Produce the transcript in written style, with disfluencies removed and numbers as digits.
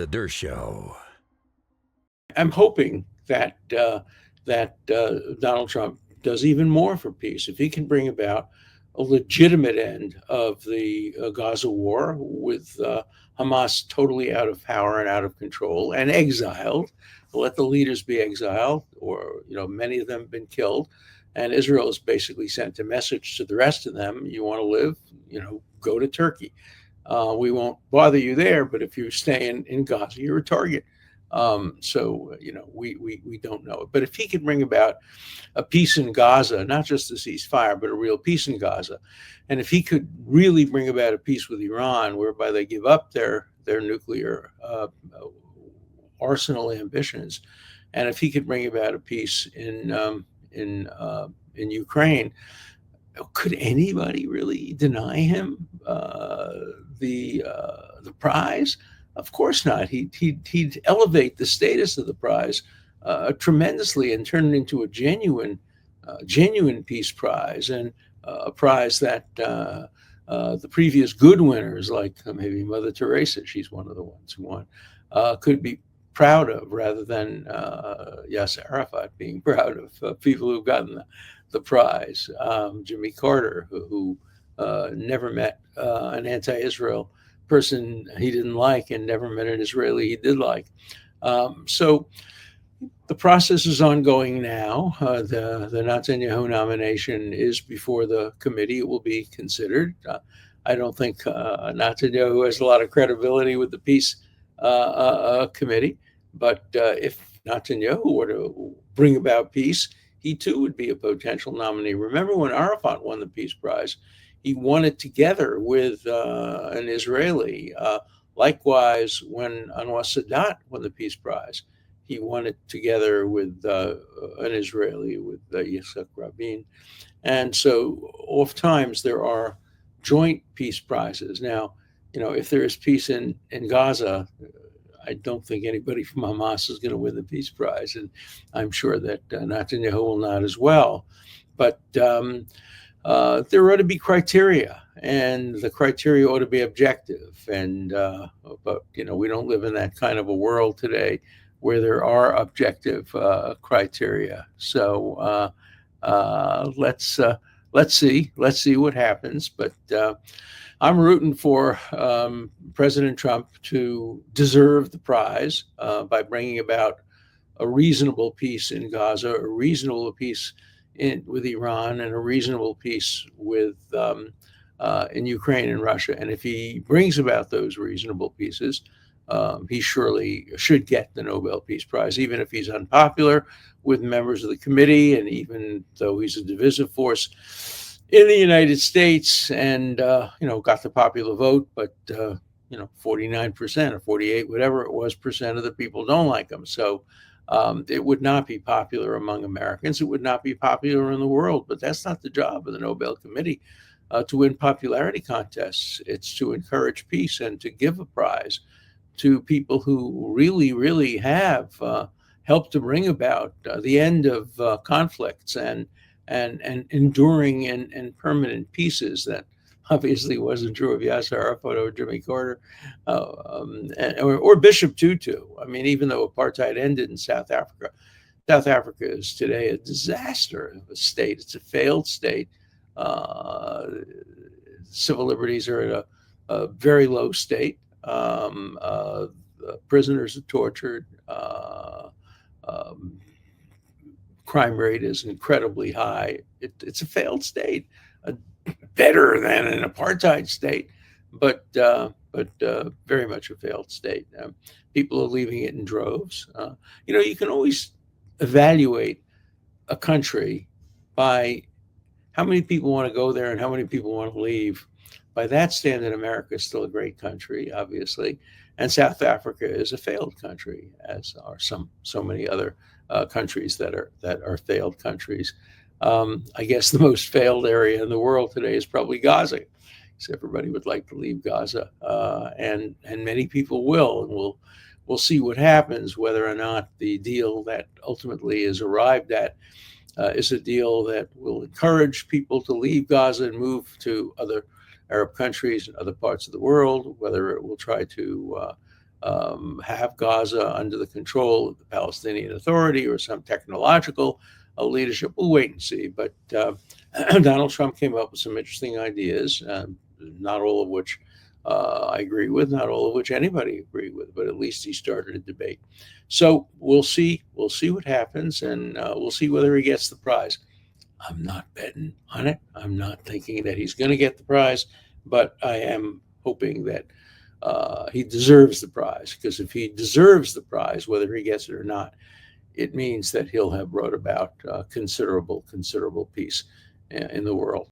The Dershow. I'm hoping that Donald Trump does even more for peace. If he can bring about a legitimate end of the Gaza war with Hamas totally out of power and out of control and exiled, let the leaders be exiled, or many of them have been killed, and Israel has basically sent a message to the rest of them: you want to live, go to Turkey. We won't bother you there, but if you stay in Gaza, you're a target. We don't know it. But if he could bring about a peace in Gaza, not just a ceasefire, but a real peace in Gaza, and if he could really bring about a peace with Iran, whereby they give up their nuclear arsenal ambitions, and if he could bring about a peace in Ukraine, could anybody really deny him the prize? Of course not. He'd elevate the status of the prize tremendously and turn it into a genuine peace prize, and a prize that the previous good winners, like maybe Mother Teresa, she's one of the ones who won, could be proud of, rather than Yasser Arafat being proud of people who've gotten the prize. Jimmy Carter, who never met an anti-Israel person he didn't like, and never met an Israeli he did like. So the process is ongoing now. The Netanyahu nomination is before the committee. It will be considered. I don't think Netanyahu has a lot of credibility with the peace committee, but if Netanyahu were to bring about peace, he too would be a potential nominee. Remember when Arafat won the Peace Prize? He won it together with an Israeli. Likewise, when Anwar Sadat won the Peace Prize, he won it together with an Israeli, with Yitzhak Rabin. And so oftentimes there are joint peace prizes. Now, if there is peace in Gaza, I don't think anybody from Hamas is going to win the Peace Prize, and I'm sure that Netanyahu will not as well. But there ought to be criteria, and the criteria ought to be objective. And but we don't live in that kind of a world today where there are objective criteria. So let's see what happens. But I'm rooting for President Trump to deserve the prize by bringing about a reasonable peace in Gaza, a reasonable peace with Iran, and a reasonable peace with in Ukraine and Russia. And if he brings about those reasonable pieces, he surely should get the Nobel Peace Prize, even if he's unpopular with members of the committee, and even though he's a divisive force in the United States, and got the popular vote, but 49% or 48, whatever it was, percent of the people don't like him. So it would not be popular among Americans. It would not be popular in the world. But that's not the job of the Nobel Committee, to win popularity contests. It's to encourage peace and to give a prize to people who really, really have helped to bring about the end of conflicts and enduring and permanent pieces. That obviously wasn't true of Yasser Arafat or Jimmy Carter, or Bishop Tutu. I mean, even though apartheid ended in South Africa, South Africa is today a disaster of a state. It's a failed state. Civil liberties are at a very low state. Prisoners are tortured. Crime rate is incredibly high. It's a failed state, better than an apartheid state, but very much a failed state. People are leaving it in droves. You can always evaluate a country by how many people want to go there and how many people want to leave. By that standard, America is still a great country, obviously, and South Africa is a failed country, as are so many other countries that are failed countries. I guess the most failed area in the world today is probably Gaza, because everybody would like to leave Gaza, and many people will, and we'll see what happens, whether or not the deal that ultimately is arrived at is a deal that will encourage people to leave Gaza and move to other Arab countries and other parts of the world, whether it will try to have Gaza under the control of the Palestinian Authority or some technological leadership. We'll wait and see. But Donald Trump came up with some interesting ideas, not all of which I agree with, not all of which anybody agreed with, but at least he started a debate. So we'll see. We'll see what happens, and we'll see whether he gets the prize. I'm not betting on it. I'm not thinking that he's going to get the prize, but I am hoping that he deserves the prize, because if he deserves the prize, whether he gets it or not, it means that he'll have brought about considerable peace in the world.